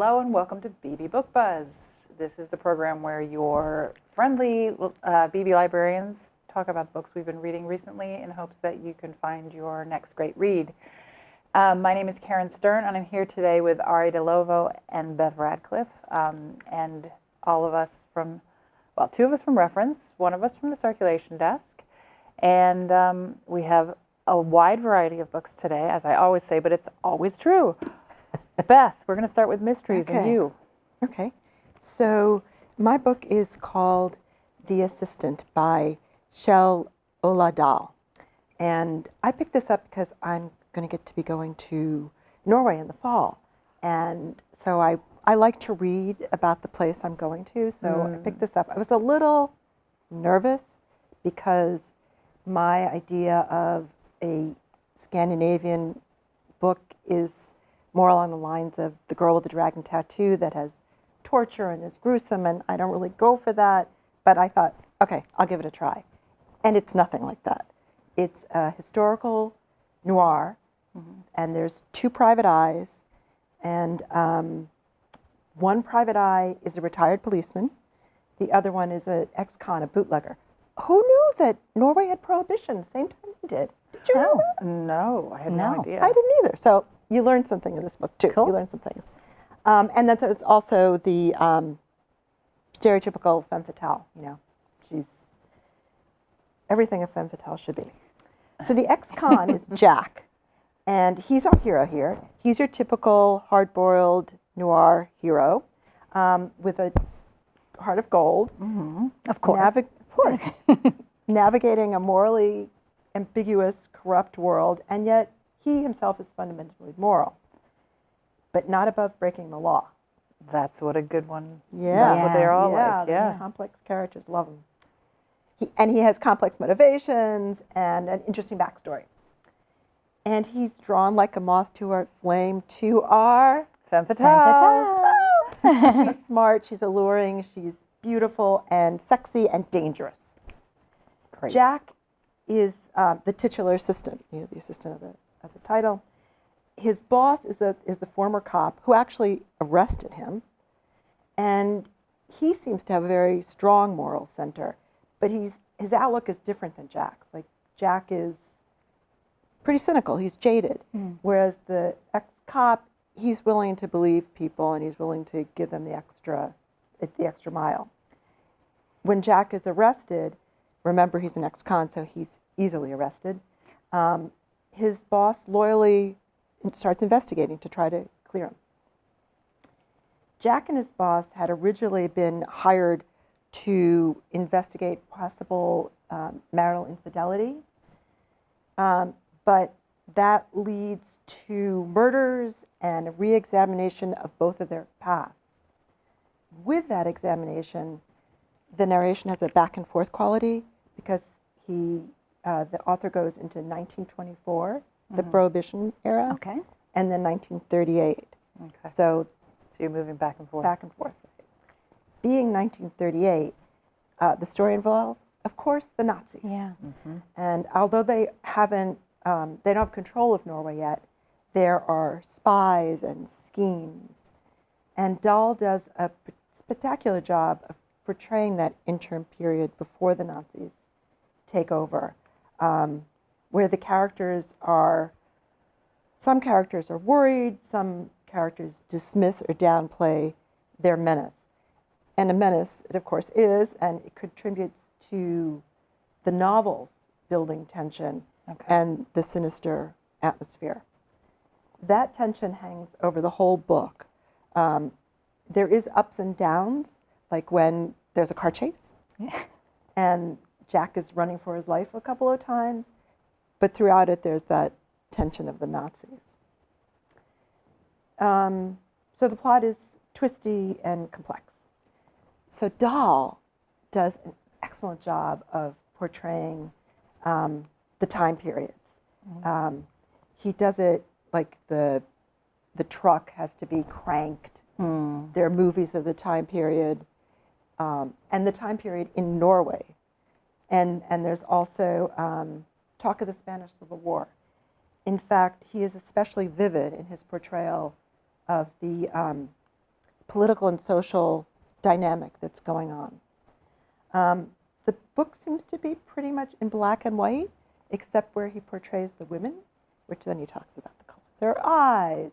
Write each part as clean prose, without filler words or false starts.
Hello and welcome to Beebe Book Buzz. This is the program where your friendly Beebe librarians talk about the books we've been reading recently in hopes that you can find your next great read. My name is Karen Stern, and I'm here today with Ari DeLovo and Bev Radcliffe, and all of us from, well, two of us from Reference, one of us from the circulation desk, and we have a wide variety of books today, as I always say, but it's always true. Beth, we're going to start with mysteries and you. Okay. So my book is called The Assistant by Kjell Oladal. And I picked this up because I'm going to get to be going to Norway in the fall. And so I like to read about the place I'm going to. So I picked this up. I was a little nervous because my idea of a Scandinavian book is more along the lines of The Girl with the Dragon Tattoo that has torture and is gruesome, and I don't really go for that. But I thought, okay, I'll give it a try. And it's nothing like that. It's a historical noir, and there's two private eyes, and one private eye is a retired policeman. The other one is an ex-con, a bootlegger. Who knew that Norway had prohibition the same time we did? Did you know that? No, I had no idea. I didn't either. So you learn something in this book, too. Cool. You learn some things. And then there's also the stereotypical femme fatale. You know, she's everything a femme fatale should be. So the ex-con is Jack, and he's our hero here. He's your typical hard-boiled noir hero with a heart of gold. Of course. Of course. Navigating a morally ambiguous, corrupt world, and yet he himself is fundamentally moral, but not above breaking the law. That's what a good one. Yeah, That's what they're all like. Yeah, complex characters, love him. He has complex motivations and an interesting backstory. And he's drawn like a moth to our flame to our Femme fatale. She's smart, she's alluring, she's beautiful and sexy and dangerous. Great. Jack is the titular assistant, you know, the assistant of the title. His boss is the former cop who actually arrested him, and he seems to have a very strong moral center, but his outlook is different than Jack's. Like, Jack is pretty cynical, he's jaded, whereas the ex-cop, he's willing to believe people and he's willing to give them the extra mile. When Jack is arrested, remember he's an ex-con, so he's easily arrested. His boss loyally starts investigating to try to clear him. Jack and his boss had originally been hired to investigate possible marital infidelity, but that leads to murders and a re-examination of both of their paths. With that examination, the narration has a back and forth quality because the author goes into 1924, the Prohibition era, and then 1938. Okay. So you're moving back and forth. Back and forth. Being 1938, the story involves, of course, the Nazis. Yeah. And although they don't have control of Norway yet, there are spies and schemes. And Dahl does a spectacular job of portraying that interim period before the Nazis take over, where the characters are, some characters are worried, some characters dismiss or downplay their menace. And a menace, it of course is, and it contributes to the novel's building tension and the sinister atmosphere. That tension hangs over the whole book. There is ups and downs, like when there's a car chase, and Jack is running for his life a couple of times, but throughout it there's that tension of the Nazis. So the plot is twisty and complex. So Dahl does an excellent job of portraying the time periods. He does it like the truck has to be cranked. There are movies of the time period, and the time period in Norway. And there's also talk of the Spanish Civil War. In fact, he is especially vivid in his portrayal of the political and social dynamic that's going on. The book seems to be pretty much in black and white, except where he portrays the women, which then he talks about the color of their eyes.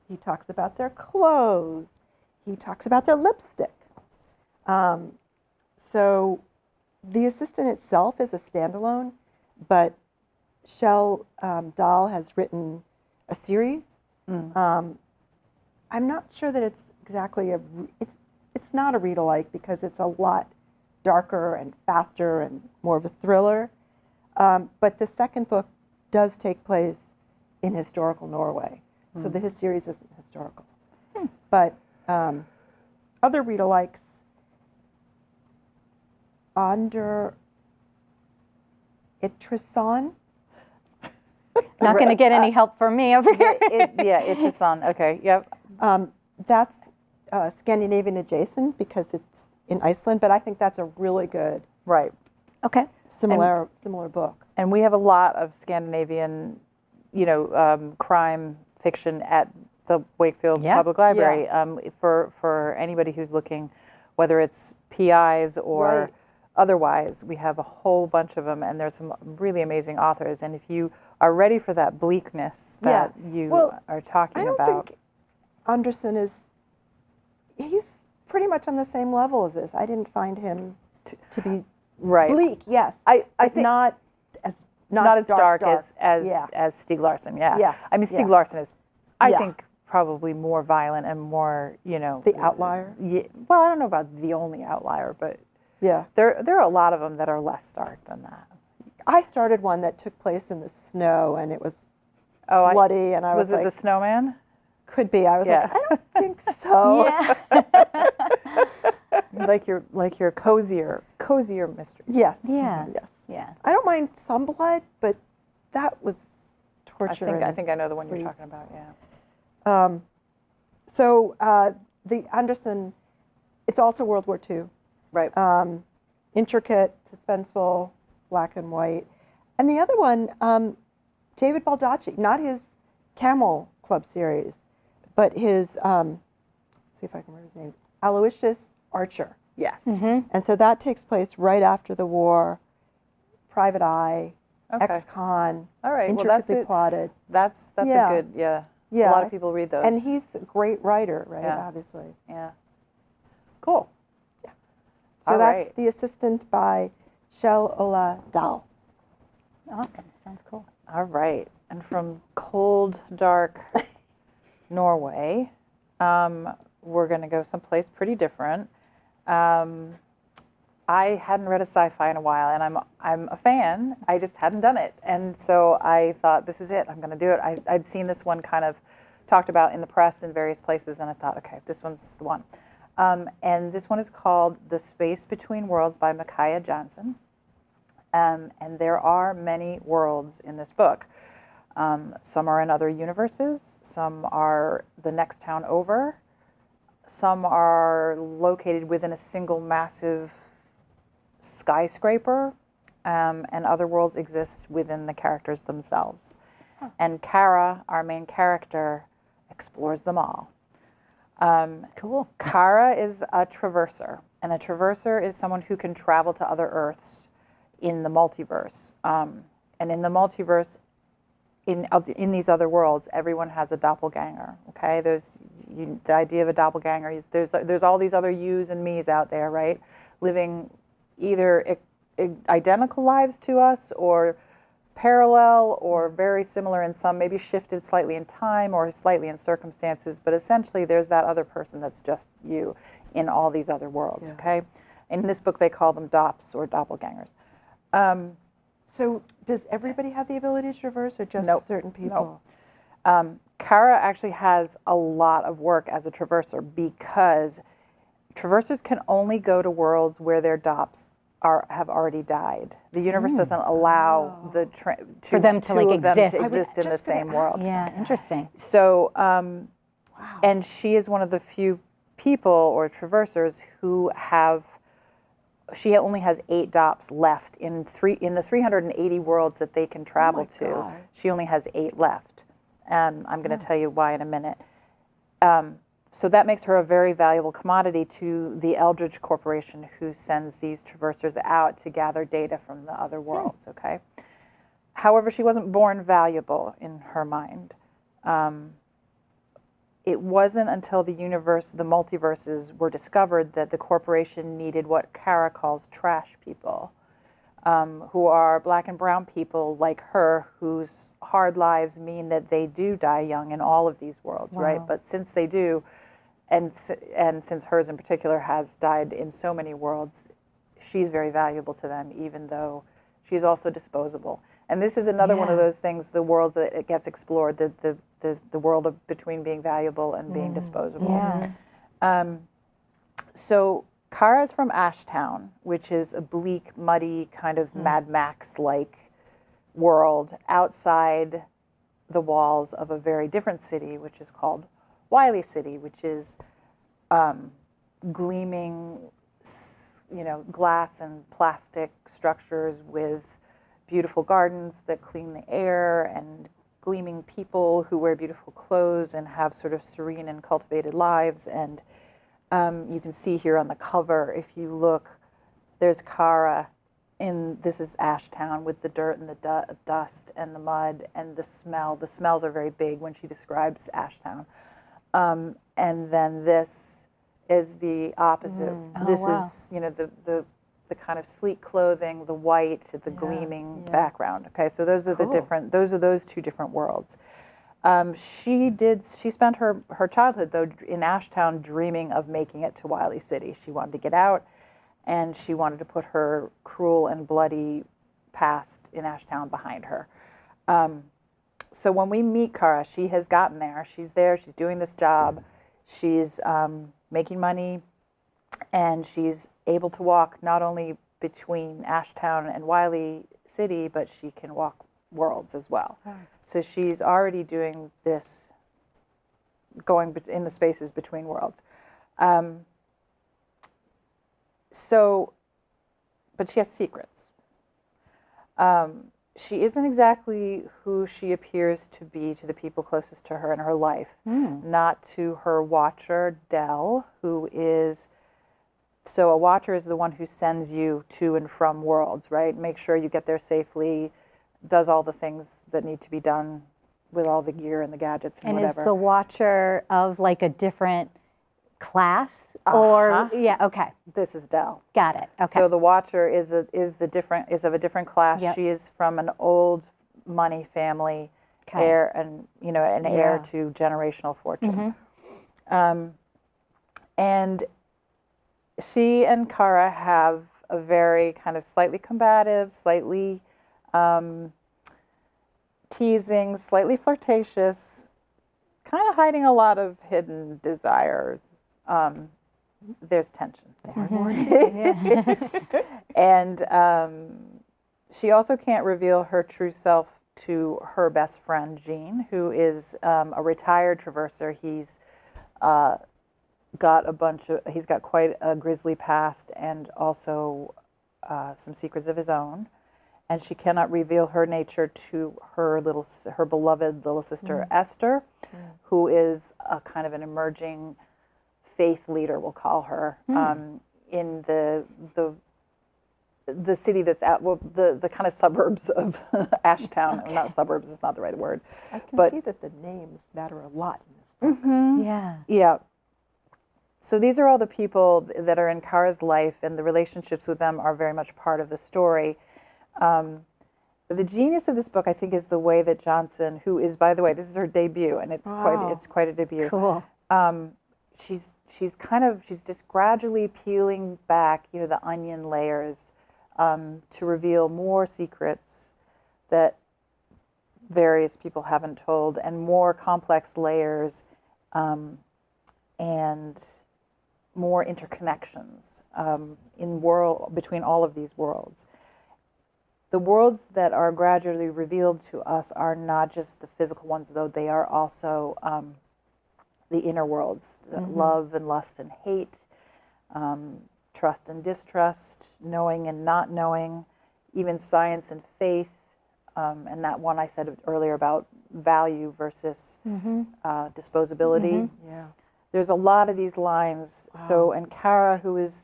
He talks about their clothes. He talks about their lipstick. So The Assistant itself is a standalone, but Shel Dahl has written a series. I'm not sure that it's exactly it's not a read-alike because it's a lot darker and faster and more of a thriller. But the second book does take place in historical Norway. So his series isn't historical. But other read-alikes, Under Itrisson. Not going to get any help from me over here. Itrisson. Okay, yep. That's Scandinavian adjacent because it's in Iceland, but I think that's a really good Right. Okay. similar book. And we have a lot of Scandinavian, crime fiction at the Wakefield Yeah. Public Library. For anybody who's looking, whether it's PIs or Right. otherwise, we have a whole bunch of them, and there's some really amazing authors. And if you are ready for that bleakness that you are talking I don't about, think Anderson he's pretty much on the same level as this. I didn't find him to be right? bleak, yes. I but think not as dark as Yeah. Stieg Larsson. Yeah. Yeah. I mean, Stieg Yeah. Larsson is, I Yeah. think, probably more violent and more, The outlier. Yeah, well, I don't know about the only outlier, but Yeah. there are a lot of them that are less dark than that. I started one that took place in the snow, and it was Oh, bloody, and I was was it like, the Snowman? could be. I was Yeah. like, I don't think so. Yeah. like your cozier mystery. Yes. Yeah. Yes. Yeah. I don't mind some blood, but that was torturing. I think I know the one you're Brief. talking about. Yeah. So the Anderson, it's also World War II. Right. Intricate, suspenseful, black and white. And the other one, David Baldacci, not his Camel Club series, but his, see if I can remember his name, Aloysius Archer. Yes. And so that takes place right after the war, Private Eye, Okay. ex-con, All right. Well, intricately plotted. that's Yeah. a good. Yeah. Yeah. A lot of people read those. And he's a great writer, right, Yeah. obviously. Yeah. Cool. So All that's right. The Assistant by Shel Dahl. Awesome. Sounds cool. All right. And from cold, dark Norway, we're going to go someplace pretty different. I hadn't read a sci-fi in a while, and I'm a fan. I just hadn't done it, and so I thought, this is it. I'm going to do it. I'd seen this one kind of talked about in the press in various places, and I thought, okay, this one's the one. And this one is called The Space Between Worlds by Micaiah Johnson. And there are many worlds in this book. Some are in other universes. Some are the next town over. Some are located within a single massive skyscraper. And other worlds exist within the characters themselves. And Kara, our main character, explores them all. Cool. Kara is a traverser. And a traverser is someone who can travel to other Earths in the multiverse. And in the multiverse, in these other worlds, everyone has a doppelganger. Okay, the idea of a doppelganger is there's all these other yous and me's out there, right, living either identical lives to us or parallel or very similar in some, maybe shifted slightly in time or slightly in circumstances, but essentially there's that other person that's just you in all these other worlds. Yeah. Okay, in this book they call them dops or doppelgangers. So does everybody have the ability to traverse, or just Nope. certain people? Kara actually has a lot of work as a traverser because traversers can only go to worlds where their dops have already died. The universe doesn't allow For them to, two like, of them exist. to I was exist in the just gonna same world. Yeah. Interesting. So, Wow. and she is one of the few people or traversers who she only has 8 dops left in the 380 worlds that they can travel to. God. She only has 8 left. I'm going to tell you why in a minute. So that makes her a very valuable commodity to the Eldridge Corporation, who sends these traversers out to gather data from the other worlds, okay? However, she wasn't born valuable in her mind. It wasn't until the multiverses were discovered that the corporation needed what Kara calls trash people, who are black and brown people like her, whose hard lives mean that they do die young in all of these worlds, right? But since they do, and since hers in particular has died in so many worlds, she's very valuable to them, even though she's also disposable. And this is another one of those things, the worlds that it gets explored, the world of between being valuable and being disposable. So Kara's from Ashtown, which is a bleak, muddy, kind of Mad Max-like world outside the walls of a very different city, which is called Wiley City, which is gleaming, glass and plastic structures with beautiful gardens that clean the air, and gleaming people who wear beautiful clothes and have sort of serene and cultivated lives. And you can see here on the cover, if you look, there's Kara this is Ashtown with the dirt and the dust and the mud and the smell. The smells are very big when she describes Ashtown. And then this is the opposite. This is, the kind of sleek clothing, the white, the gleaming background. Okay, so those are those two different worlds. She spent her childhood though in Ashtown dreaming of making it to Wiley City. She wanted to get out, and she wanted to put her cruel and bloody past in Ashtown behind her. So when we meet Kara, she has gotten there. She's there. She's doing this job. She's making money, and she's able to walk not only between Ashtown and Wiley City, but she can walk worlds as well. So she's already doing this, going in the spaces between worlds. But she has secrets. She isn't exactly who she appears to be to the people closest to her in her life. Not to her watcher, Dell, who is, so a watcher is the one who sends you to and from worlds, right? Make sure you get there safely, does all the things that need to be done with all the gear and the gadgets and whatever. And is the watcher of like a different class? Or okay. This is Dell. Got it. Okay. So the watcher is of a different class. She is from an old money family, heir and an heir to generational fortune. And she and Kara have a very kind of slightly combative, slightly teasing, slightly flirtatious, kind of hiding a lot of hidden desires. There's tension there. And she also can't reveal her true self to her best friend, Jean, who is a retired traverser. He's got quite a grisly past and also some secrets of his own. And she cannot reveal her nature to her beloved little sister, Esther, who is a kind of an emerging faith leader, we'll call her, in the city that's the kind of suburbs of Ashtown. Okay. Not suburbs, it's not the right word. I can see that the names matter a lot in this book. Yeah. So these are all the people that are in Kara's life, and the relationships with them are very much part of the story. The genius of this book, I think, is the way that Johnson, who is, by the way, this is her debut, and it's quite a debut. Cool. She's just gradually peeling back, the onion layers, to reveal more secrets that various people haven't told, and more complex layers, and more interconnections between all of these worlds. The worlds that are gradually revealed to us are not just the physical ones, though they are also the inner worlds, love and lust and hate, trust and distrust, knowing and not knowing, even science and faith, and that one I said earlier about value versus disposability. there's a lot of these lines. So, and Kara, who is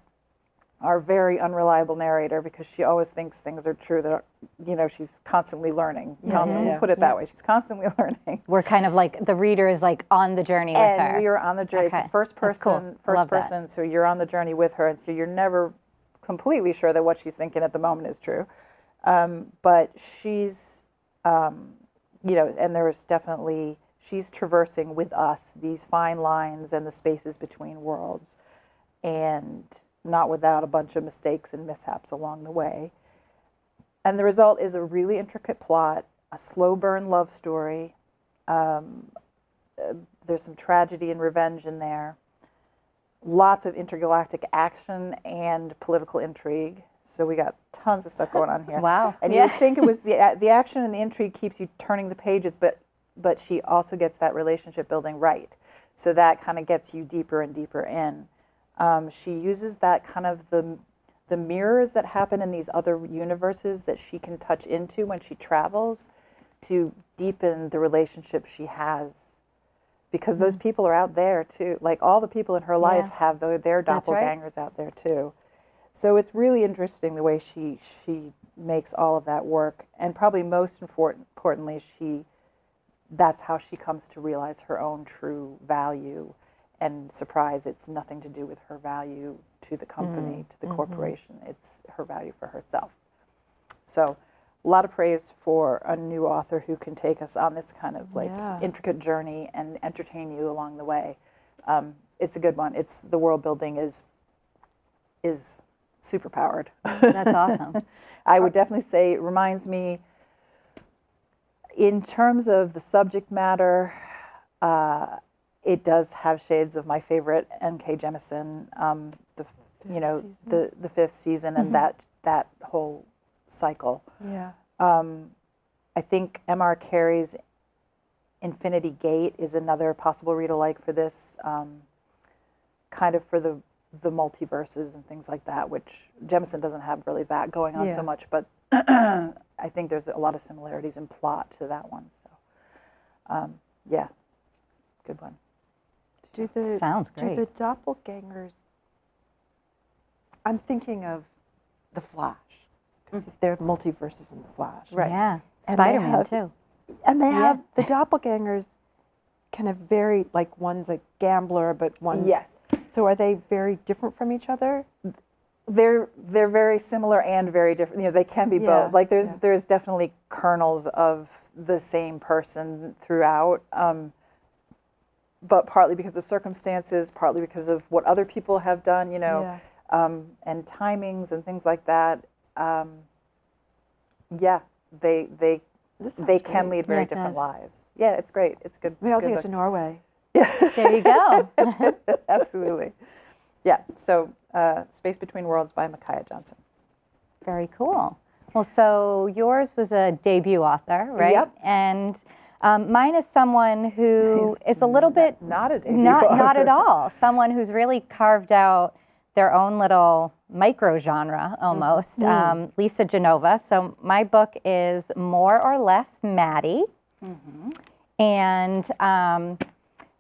our very unreliable narrator, because she always thinks things are true, that, you know, she's constantly learning. Constantly, put it that way. She's constantly learning. We're kind of like, the reader is like on the journey with her. And we are on the journey. Okay. It's first person, so you're on the journey with her, and so you're never completely sure that what she's thinking at the moment is true. But she's, you know, and there's definitely, she's traversing with us these fine lines and the spaces between worlds, and not without a bunch of mistakes and mishaps along the way. And the result is a really intricate plot, a slow burn love story. There's some tragedy and revenge in there. Lots of intergalactic action and political intrigue. So we got tons of stuff going on here. Wow. And you would think it was the action and the intrigue keeps you turning the pages, but she also gets that relationship building right. So that kind of gets you deeper and deeper in. She uses that kind of the mirrors that happen in these other universes that she can touch into when she travels to deepen the relationship she has. Because those people are out there too. Like all the people in her life have their doppelgangers out there too. So it's really interesting the way she makes all of that work. And probably most importantly, that's how she comes to realize her own true value. And surprise, it's nothing to do with her value to the company, to the corporation. It's her value for herself. So a lot of praise for a new author who can take us on this kind of like intricate journey and entertain you along the way. It's a good one. The world building is super powered. That's awesome. I would definitely say it reminds me, in terms of the subject matter, it does have shades of my favorite N.K. Jemisin, the fifth season, and that whole cycle. Yeah. I think M.R. Carey's Infinity Gate is another possible read alike for this, kind of for the multiverses and things like that, which Jemisin doesn't have really that going on so much, but I think there's a lot of similarities in plot to that one. So, yeah, good one. Sounds great. Do the doppelgangers, I'm thinking of The Flash, because there are multiverses in The Flash. Right. Yeah, And Spider-Man too. And they have, the doppelgangers kind of vary, like one's a gambler, but one's... Yes. So are they very different from each other? They're very similar and very different. You know, they can be both. Like there's definitely kernels of the same person throughout, but partly because of circumstances, partly because of what other people have done. You know, and timings and things like that. They can lead very different lives. Yeah, it's great. It's good. Maybe I'll take it to Norway. There you go. Absolutely. Yeah. So, Space Between Worlds by Micaiah Johnson. Very cool. Well, so yours was a debut author, right? Yep. And mine is someone who is a little bit not a debut not author. at all. Someone who's really carved out their own little micro genre almost. Lisa Genova. So my book is More or Less Maddie, and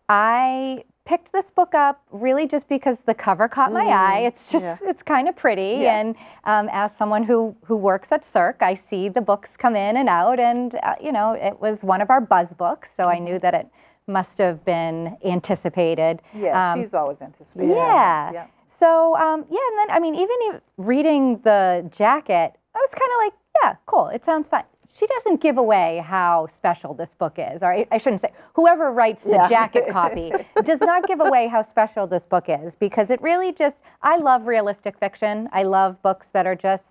I picked this book up really just because the cover caught my eye. It's just, it's kind of pretty. And as someone who works at Cirque, I see the books come in and out. And, you know, it was one of our buzz books. So I knew that it must have been anticipated. Yeah, she's always anticipated. Yeah. So, and then, I mean, even reading the jacket, I was kind of like, yeah, cool. It sounds fun. She doesn't give away how special this book is, or I shouldn't say, whoever writes the jacket copy does not give away how special this book is, because it really just, I love realistic fiction. I love books that are just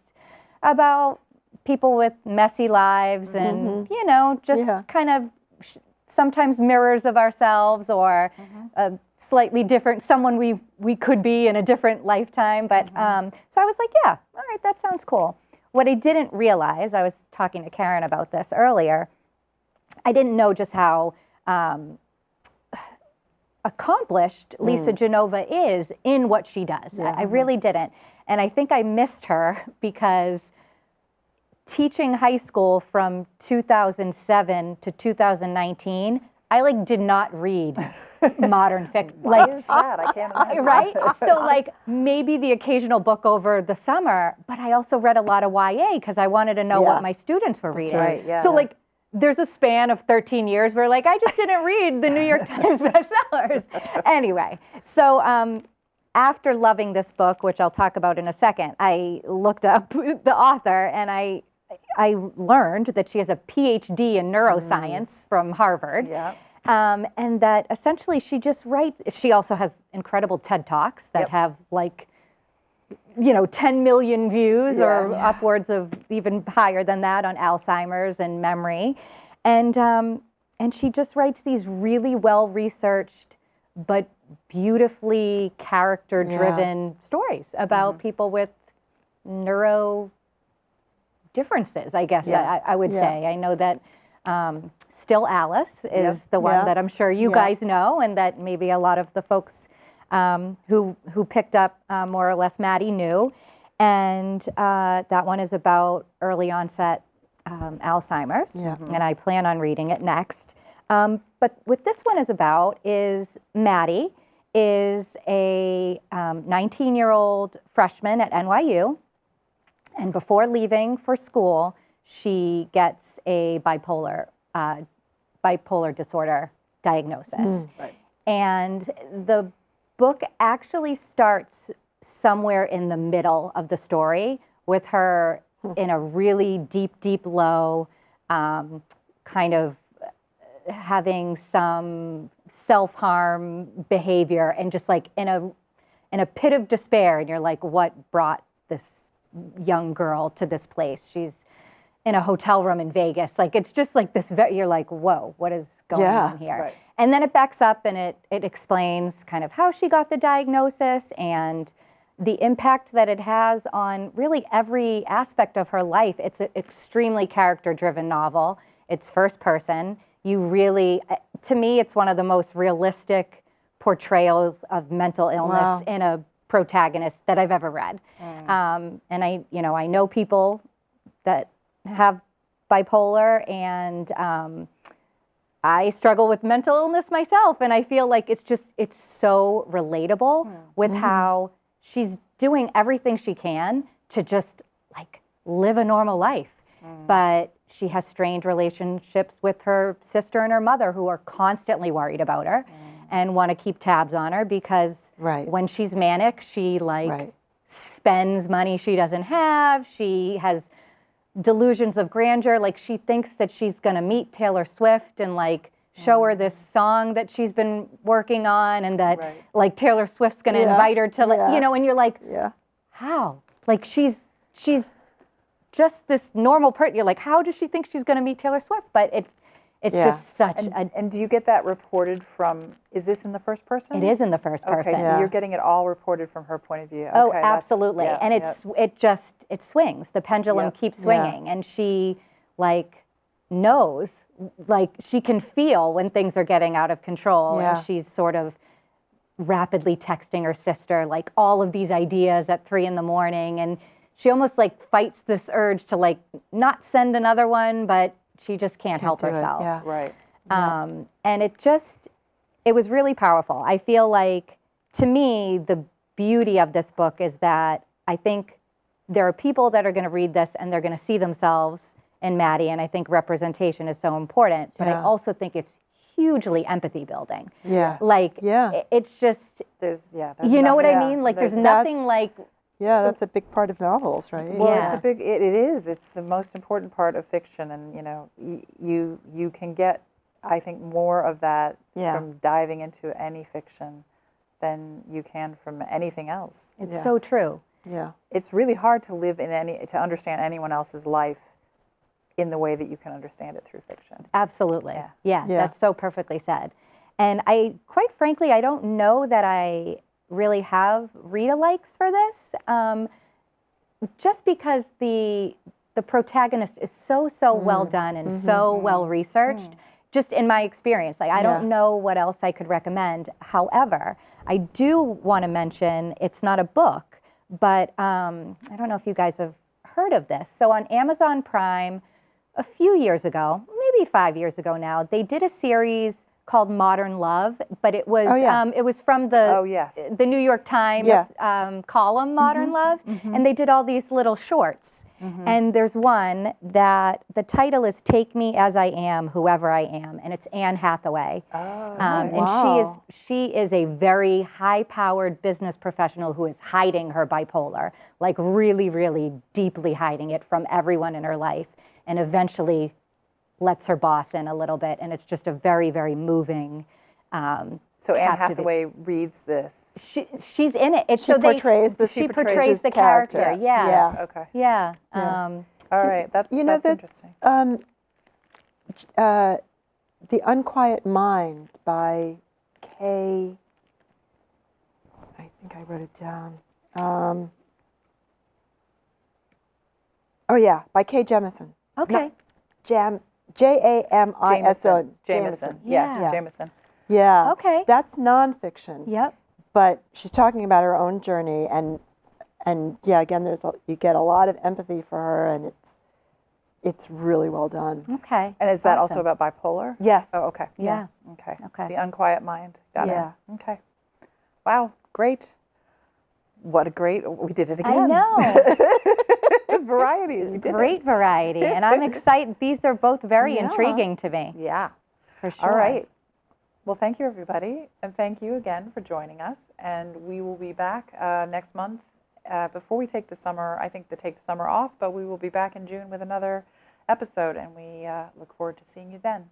about people with messy lives and, you know, just kind of sometimes mirrors of ourselves, or slightly different, someone we could be in a different lifetime. But so I was like, yeah, all right, that sounds cool. What I didn't realize, I was talking to Karen about this earlier, I didn't know just how accomplished Lisa Genova is in what she does. I really didn't. And I think I missed her because teaching high school from 2007 to 2019, I like did not read modern fiction. Why is that? I can't imagine. Right? So like maybe the occasional book over the summer, but I also read a lot of YA because I wanted to know Yeah. what my students were reading. right, yeah. So like there's a span of 13 years where like I just didn't read the New York Times bestsellers. Anyway, so after loving this book, which I'll talk about in a second, I looked up the author and I learned that she has a PhD in neuroscience from Harvard. Yeah. And that essentially she just writes, she also has incredible TED Talks that Yep. have like, 10 million views or Yeah. upwards of even higher than that on Alzheimer's and memory. And she just writes these really well-researched but beautifully character-driven stories about people with neuro differences, I guess Yeah. I would Yeah. say. I know that Still Alice is Yep. the one Yeah. that I'm sure you Yeah. guys know, and that maybe a lot of the folks who picked up more or less Maddie knew. And that one is about early onset Alzheimer's, Yeah. and I plan on reading it next. But what this one is about is Maddie is a 19-year-old freshman at NYU. And before leaving for school, she gets a bipolar disorder diagnosis. Right. And the book actually starts somewhere in the middle of the story with her in a really deep low, kind of having some self-harm behavior and just like in a pit of despair. And you're like, what brought this young girl to this place? She's in a hotel room in Vegas. Like, it's just like this, you're like, whoa, what is going on here? Right. And then it backs up and it explains kind of how she got the diagnosis and the impact that it has on really every aspect of her life. It's an extremely character-driven novel. It's first person. You really, to me, it's one of the most realistic portrayals of mental illness in a protagonist that I've ever read. And I know people that have bipolar, and I struggle with mental illness myself, and I feel like it's so relatable with how she's doing everything she can to just like live a normal life. But she has strained relationships with her sister and her mother, who are constantly worried about her and want to keep tabs on her because when she's manic, she spends money she doesn't have. She has delusions of grandeur. Like, she thinks that she's going to meet Taylor Swift and like show her this song that she's been working on, and that like Taylor Swift's going to invite her to and you're like, how? Like, she's just this normal person. You're like, how does she think she's going to meet Taylor Swift? But it's just such and do you get that reported from, is this in the first person? It is in the first person. Okay, so you're getting it all reported from her point of view. Oh, Okay, absolutely. And it swings. The pendulum keeps swinging, and she like knows, like she can feel when things are getting out of control, and she's sort of rapidly texting her sister like all of these ideas at 3 a.m, and she almost like fights this urge to like not send another one, but she just can't help herself. Right. And it was really powerful. I feel like, to me, the beauty of this book is that I think there are people that are going to read this and they're going to see themselves in Maddie, and I think representation is so important, but I also think it's hugely empathy building. It's just, there's you know what I mean? Like, there's nothing like... Yeah, that's a big part of novels, right? Well, it is. It's the most important part of fiction, and you can get, I think, more of that from diving into any fiction than you can from anything else. It's so true. Yeah. It's really hard to live to understand anyone else's life in the way that you can understand it through fiction. Absolutely. Yeah, that's so perfectly said. And quite frankly, I don't know that I really have read-alikes for this, just because the protagonist is so well done and so well researched. Just in my experience, like I don't know what else I could recommend. However, I do want to mention, it's not a book, but I don't know if you guys have heard of this. So on Amazon Prime, a few years ago, maybe 5 years ago now, they did a series called Modern Love, but it was Oh, yeah. it was from the Oh, yes. the New York Times Yes. column Modern Love, and they did all these little shorts. And there's one that the title is "Take Me as I Am, Whoever I Am," and it's Anne Hathaway. Oh, And wow. she is a very high-powered business professional who is hiding her bipolar, like really, really deeply hiding it from everyone in her life, and eventually lets her boss in a little bit, and it's just a very, very moving. so Anne Hathaway reads this. She's in it. She portrays the she portrays the character. Yeah. Yeah. Okay. Yeah. All right. That's interesting. The Unquiet Mind by Kay. I think I wrote it down. By Kay Jemison. Okay. Jamison. Jameson. Yeah. Yeah. Jameson. Yeah. Okay. That's nonfiction. Yep. But she's talking about her own journey, and yeah, again, you get a lot of empathy for her, and it's really well done. Okay. And is that also Awesome. about bipolar? Yes. Oh, okay. Yeah. Okay. Okay. The Unquiet Mind. Got Yeah. it. Okay. Wow. Great. What a great. We did it again. I know. Variety. We did Great variety, and I'm excited. These are both very Yeah. intriguing to me. Yeah. For sure. All right. Well, thank you, everybody. And thank you again for joining us. And we will be back next month before we take the summer. I think to take the summer off, but we will be back in June with another episode. And we look forward to seeing you then.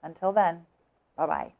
Until then, bye-bye.